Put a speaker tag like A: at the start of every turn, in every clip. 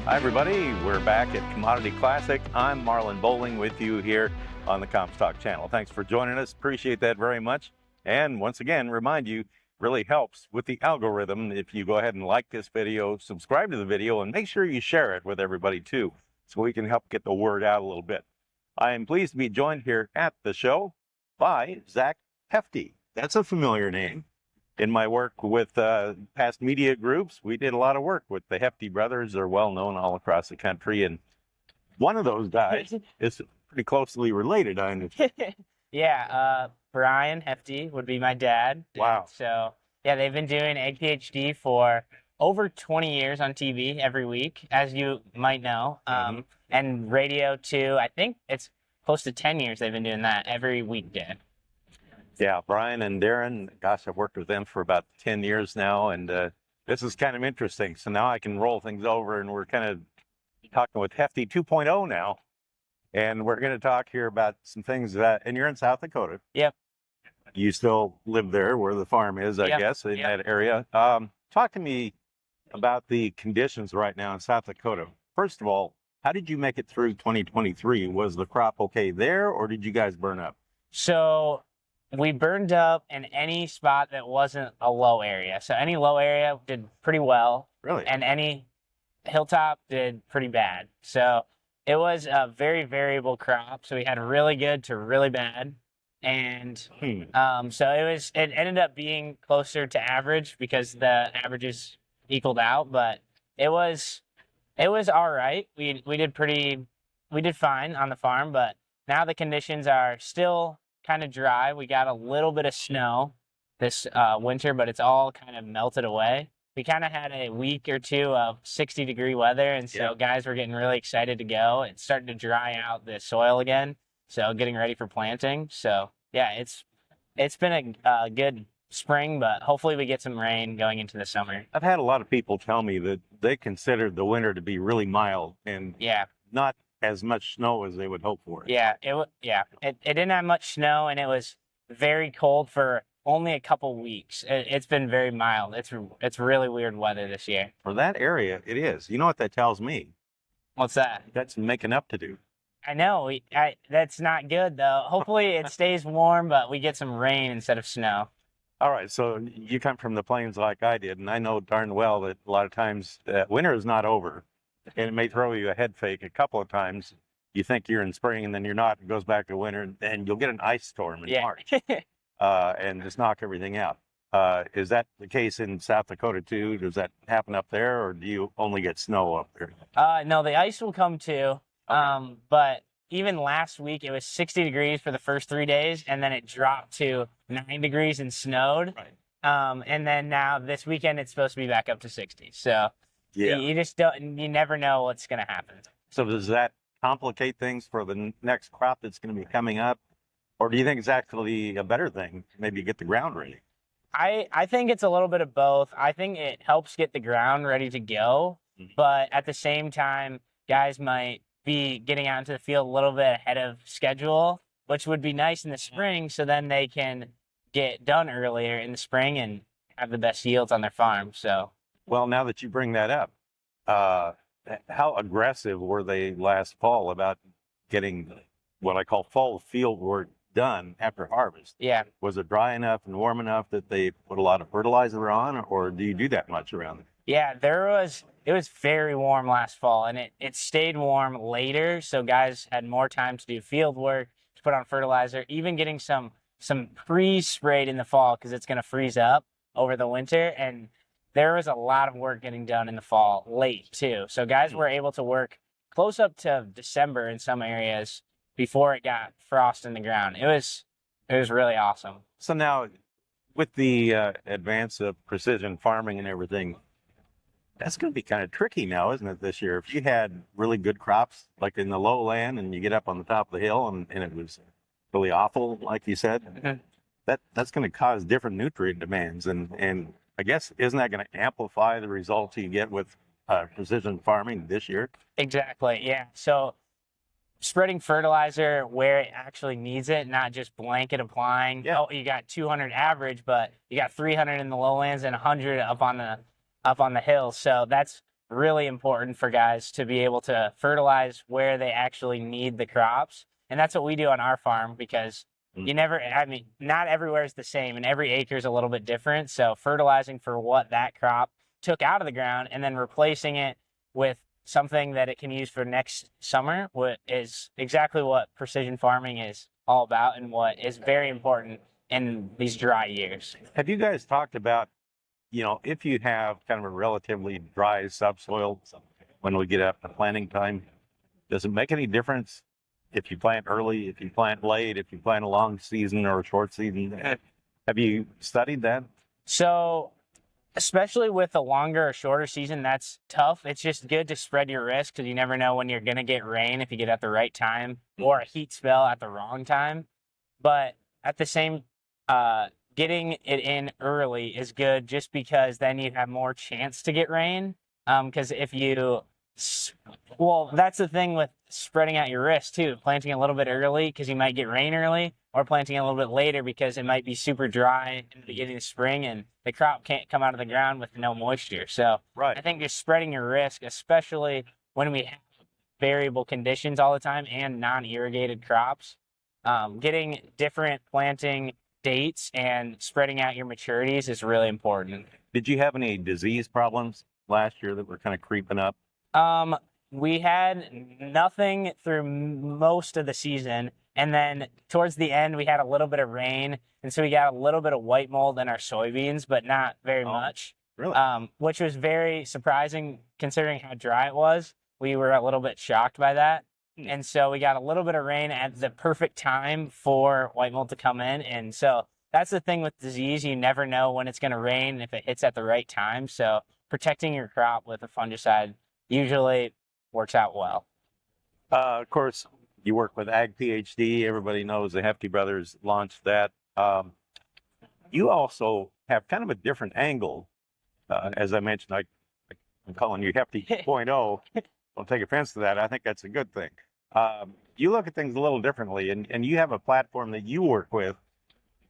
A: Hi, everybody. We're back at Commodity Classic. I'm Marlon Bowling with you here on the Comstock channel. Thanks for joining us. Appreciate that very much. And once again, remind you, really helps with the algorithm if you go ahead and like this video, subscribe to the video, and make sure you share it with everybody too, so we can help get the word out a little bit. I am pleased to be joined here at the show by Zach Hefty. That's a familiar name. In my work with past media groups, we did a lot of work with the Hefty brothers. They're well known all across the country. And one of those guys is pretty closely related, I understand.
B: Yeah, Brian Hefty would be my dad.
A: Wow.
B: So, yeah, they've been doing Egg PhD for over 20 years on TV every week, as you might know. And radio, too. I think it's close to 10 years they've been doing that every weekday.
A: Yeah, Brian and Darren, gosh, I've worked with them for about 10 years now, and this is kind of interesting. So now I can roll things over, and we're kind of talking with Hefty 2.0 now, and we're going to talk here about some things that, and you're in South Dakota.
B: Yep.
A: You still live there where the farm is, I guess, in that area. Talk to me about the conditions right now in South Dakota. First of all, how did you make it through 2023? Was the crop okay there, or did you guys burn up?
B: So we burned up in any spot that wasn't a low area. So any low area did pretty well.
A: Really?
B: And any hilltop did pretty bad. So it was a very variable crop. So we had really good to really bad. And so it ended up being closer to average because the averages equaled out. But it was all right. We did fine on the farm, but now the conditions are still kind of dry. We got a little bit of snow this winter, but it's all kind of melted away. We kind of had a week or two of 60-degree weather, and so guys were getting really excited to go. It's starting to dry out the soil again, so getting ready for planting. So yeah, it's been a good spring, but hopefully we get some rain going into the summer.
A: I've had a lot of people tell me that they considered the winter to be really mild and not as much snow as they would hope for.
B: It didn't have much snow, and it was very cold for only a couple weeks. It's been very mild. It's really weird weather this year.
A: For that area, it is. You know what that tells me?
B: What's that?
A: That's making up to do.
B: I know. That's not good, though. Hopefully it stays warm, but we get some rain instead of snow.
A: All right, so you come from the plains like I did, and I know darn well that a lot of times winter is not over. And it may throw you a head fake a couple of times. You think you're in spring, and then you're not. It goes back to winter, and you'll get an ice storm in March and just knock everything out. Is that the case in South Dakota, too? Does that happen up there, or do you only get snow up there?
B: No, the ice will come, too. Okay. But even last week, it was 60 degrees for the first 3 days, and then it dropped to 9 degrees and snowed. Right. And then now this weekend, it's supposed to be back up to 60. So you just don't, you never know what's going to happen.
A: So does that complicate things for the next crop that's going to be coming up? Or do you think it's actually a better thing, maybe get the ground ready?
B: I think it's a little bit of both. I think it helps get the ground ready to go, but at the same time, guys might be getting out into the field a little bit ahead of schedule, which would be nice in the spring, so then they can get done earlier in the spring and have the best yields on their farm. So,
A: well, now that you bring that up, how aggressive were they last fall about getting what I call fall field work done after harvest?
B: Yeah.
A: Was it dry enough and warm enough that they put a lot of fertilizer on, or do you do that much around it?
B: Yeah, it was very warm last fall, and it stayed warm later, so guys had more time to do field work, to put on fertilizer, even getting some pre-sprayed in the fall because it's going to freeze up over the winter, and there was a lot of work getting done in the fall late too. So guys were able to work close up to December in some areas before it got frost in the ground. It was really awesome.
A: So now with the advance of precision farming and everything, that's going to be kind of tricky now, isn't it, this year? If you had really good crops, like in the lowland, and you get up on the top of the hill and it was really awful, like you said, that's going to cause different nutrient demands. And I guess, isn't that going to amplify the results you get with precision farming this year?
B: Exactly, yeah. So spreading fertilizer where it actually needs it, not just blanket applying. Yeah. Oh, you got 200 average, but you got 300 in the lowlands and 100 up on the hills. So that's really important for guys to be able to fertilize where they actually need the crops. And that's what we do on our farm, because not everywhere is the same, and every acre is a little bit different. So fertilizing for what that crop took out of the ground and then replacing it with something that it can use for next summer is exactly what precision farming is all about, and what is very important in these dry years.
A: Have you guys talked about, if you have kind of a relatively dry subsoil when we get up to planting time, does it make any difference if you plant early, if you plant late, if you plant a long season or a short season? Have you studied that?
B: So, especially with a longer or shorter season, that's tough. It's just good to spread your risk, because you never know when you're going to get rain if you get at the right time, or a heat spell at the wrong time. But at the same, getting it in early is good, just because then you have more chance to get rain. Because that's the thing with spreading out your risk too. Planting a little bit early because you might get rain early, or planting a little bit later because it might be super dry in the beginning of spring and the crop can't come out of the ground with no moisture. So
A: Right.
B: I think just spreading your risk, especially when we have variable conditions all the time and non-irrigated crops, getting different planting dates and spreading out your maturities is really important.
A: Did you have any disease problems last year that were kind of creeping up?
B: We had nothing through most of the season, and then towards the end we had a little bit of rain, and so we got a little bit of white mold in our soybeans, but not very much.
A: Really?
B: Which was very surprising considering how dry it was. We were a little bit shocked by that. And so we got a little bit of rain at the perfect time for white mold to come in. And so that's the thing with disease. You never know when it's going to rain if it hits at the right time. So protecting your crop with a fungicide usually works out well.
A: Of course, you work with Ag PhD. Everybody knows the Hefty brothers launched that. You also have kind of a different angle. As I mentioned, I'm calling you Hefty 2.0. Don't take offense to that. I think that's a good thing. You look at things a little differently, and you have a platform that you work with,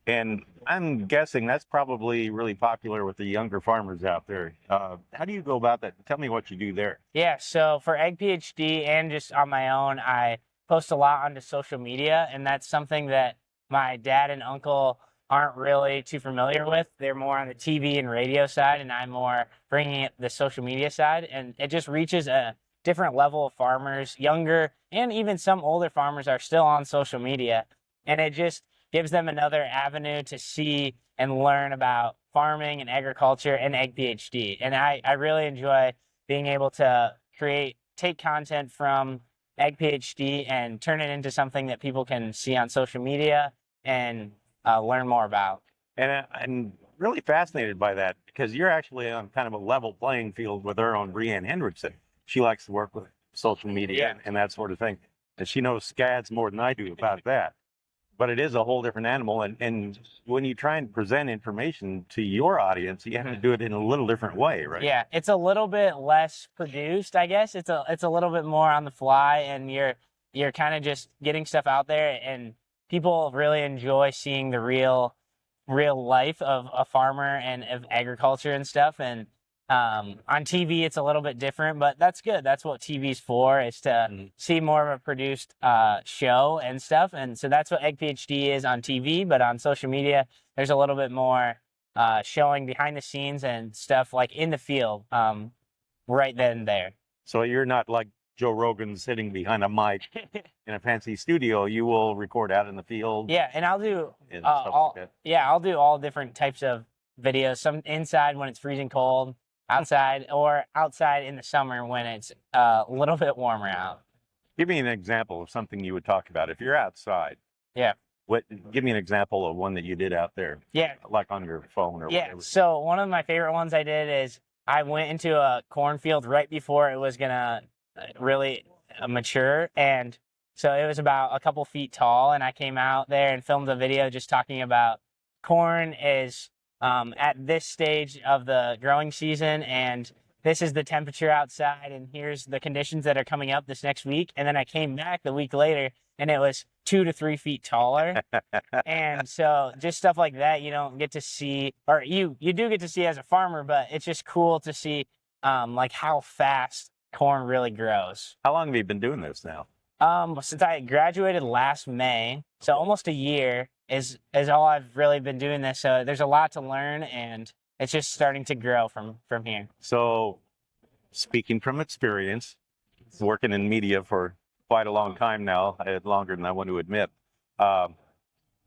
A: and I'm guessing that's probably really popular with the younger farmers out there. How do you go about that? Tell me what you do there.
B: Yeah, so for Ag PhD and just on my own, I post a lot onto social media, and that's something that my dad and uncle aren't really too familiar with. They're more on the TV and radio side, and I'm more bringing it the social media side, and it just reaches a different level of farmers. Younger and even some older farmers are still on social media, and it just gives them another avenue to see and learn about farming and agriculture and Ag PhD. And I really enjoy being able to take content from Ag PhD and turn it into something that people can see on social media and learn more about.
A: And I'm really fascinated by that, because you're actually on kind of a level playing field with our own Breanne Hendrickson. She likes to work with social media and that sort of thing. And she knows scads more than I do about that. But it is a whole different animal. And when you try and present information to your audience, you have to do it in a little different way, right?
B: Yeah, it's a little bit less produced, I guess. It's a little bit more on the fly, and you're kind of just getting stuff out there, and people really enjoy seeing the real life of a farmer and of agriculture and stuff. And on TV, it's a little bit different, but that's good. That's what TV's for, is to see more of a produced show and stuff. And so that's what Ag PhD is on TV, but on social media, there's a little bit more showing behind the scenes and stuff like in the field right then and there.
A: So you're not like Joe Rogan sitting behind a mic in a fancy studio. You will record out in the field.
B: Yeah, and I'll do
A: and stuff like that.
B: I'll do all different types of videos. Some inside when it's freezing cold, outside, or outside in the summer when it's a little bit warmer out.
A: Give me an example of something you would talk about if you're outside.
B: Yeah.
A: Give me an example of one that you did out there.
B: Yeah.
A: Like on your phone or whatever.
B: So one of my favorite ones I did is I went into a cornfield right before it was gonna really mature, and so it was about a couple feet tall, and I came out there and filmed a video just talking about corn is at this stage of the growing season, and this is the temperature outside, and here's the conditions that are coming up this next week. And then I came back the week later, and it was 2 to 3 feet taller. And so just stuff like that you don't get to see, or you do get to see as a farmer, but it's just cool to see like how fast corn really grows.
A: How long have you been doing this now?
B: Since I graduated last May, so almost a year is all I've really been doing this. So there's a lot to learn, and it's just starting to grow from here.
A: So, speaking from experience, working in media for quite a long time now, longer than I want to admit,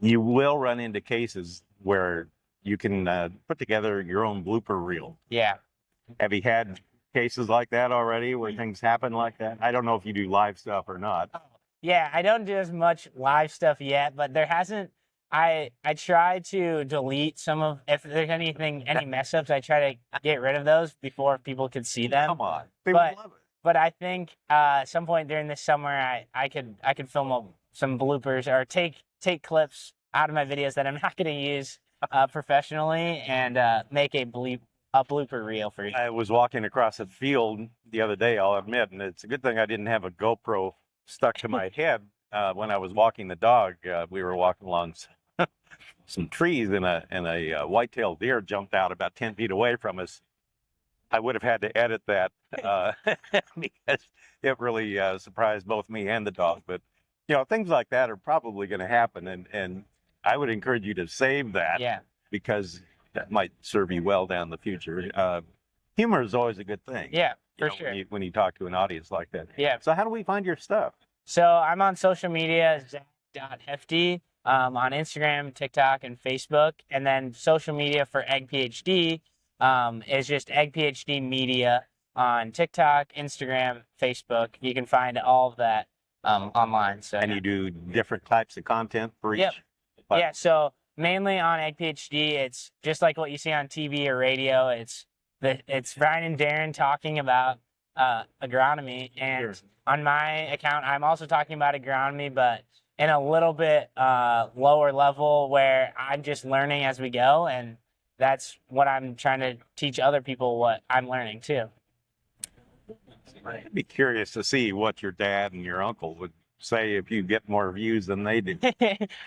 A: you will run into cases where you can put together your own blooper reel.
B: Yeah.
A: Have you had cases like that already where things happen like that? I don't know if you do live stuff or not.
B: Yeah, I don't do as much live stuff yet, but there hasn't. I try to delete some of, if there's any mess ups, I try to get rid of those before people could see them.
A: Come on, they would love it.
B: But I think at some point during this summer, I could film some bloopers or take clips out of my videos that I'm not going to use professionally and make a blooper reel for you.
A: I was walking across a field the other day, I'll admit, and it's a good thing I didn't have a GoPro stuck to my head when I was walking the dog. We were walking along some trees, and a white-tailed deer jumped out about 10 feet away from us. I would have had to edit that because it really surprised both me and the dog. But, things like that are probably going to happen, and I would encourage you to save that.
B: Yeah.
A: Because that might serve you well down the future. Humor is always a good thing.
B: Yeah, for sure.
A: When you talk to an audience like that.
B: Yeah.
A: So how do we find your stuff?
B: So I'm on social media, Zach.hefty, on Instagram, TikTok, and Facebook. And then social media for Egg PhD is just Egg PhD Media on TikTok, Instagram, Facebook. You can find all of that online. So,
A: and you do different types of content for each?
B: Yep. Yeah, so mainly on Egg PhD, it's just like what you see on TV or radio. It's Ryan and Darren talking about agronomy, and on my account, I'm also talking about agronomy, but in a little bit lower level where I'm just learning as we go, and that's what I'm trying to teach other people what I'm learning too.
A: I'd be curious to see what your dad and your uncle would say if you get more views than they do.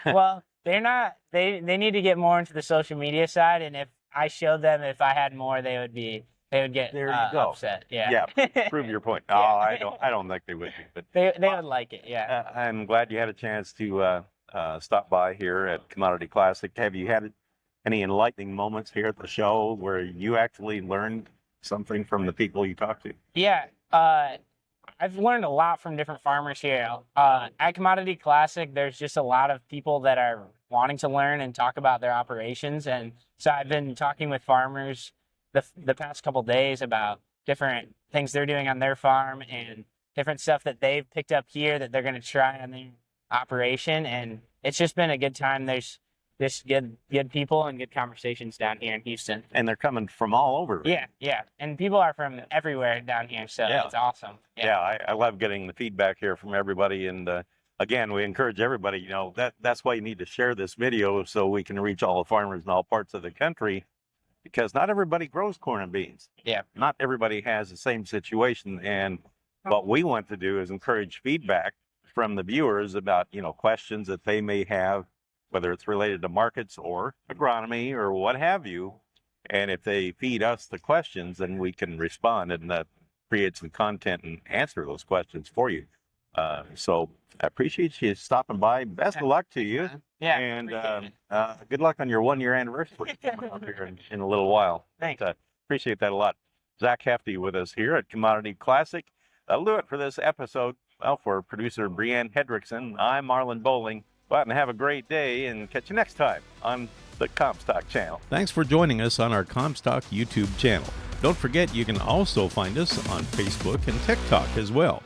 B: Well, they're not. They need to get more into the social media side, and if I showed them if I had more, they would get
A: there you go.
B: upset. Yeah.
A: Yeah. Prove your point.
B: Yeah.
A: Oh, I don't think they would be, but
B: they would like it. Yeah.
A: I'm glad you had a chance to stop by here at Commodity Classic. Have you had any enlightening moments here at the show where you actually learned something from the people you talked to?
B: Yeah. I've learned a lot from different farmers here. At Commodity Classic, there's just a lot of people that are wanting to learn and talk about their operations. And so I've been talking with farmers the past couple days about different things they're doing on their farm and different stuff that they've picked up here that they're going to try on their operation. And it's just been a good time. There's just good people and good conversations down here in Houston.
A: And they're coming from all over.
B: Yeah. And people are from everywhere down here, so
A: Yeah.
B: It's awesome.
A: Yeah, I love getting the feedback here from everybody. And again, we encourage everybody, that's why you need to share this video so we can reach all the farmers in all parts of the country, because not everybody grows corn and beans.
B: Yeah.
A: Not everybody has the same situation. And what we want to do is encourage feedback from the viewers about, questions that they may have, whether it's related to markets or agronomy or what have you. And if they feed us the questions, then we can respond and create some content and answer those questions for you. So I appreciate you stopping by. Best of luck to you.
B: Yeah.
A: And good luck on your 1-year anniversary coming up here in a little while.
B: Thanks.
A: Appreciate that a lot. Zach Hefty with us here at Commodity Classic. That'll do it for this episode. Well, for producer Brianne Hedrickson, I'm Marlon Bowling. Go out and have a great day, and catch you next time on the Comstock channel. Thanks for joining us on our Comstock YouTube channel. Don't forget you can also find us on Facebook and TikTok as well.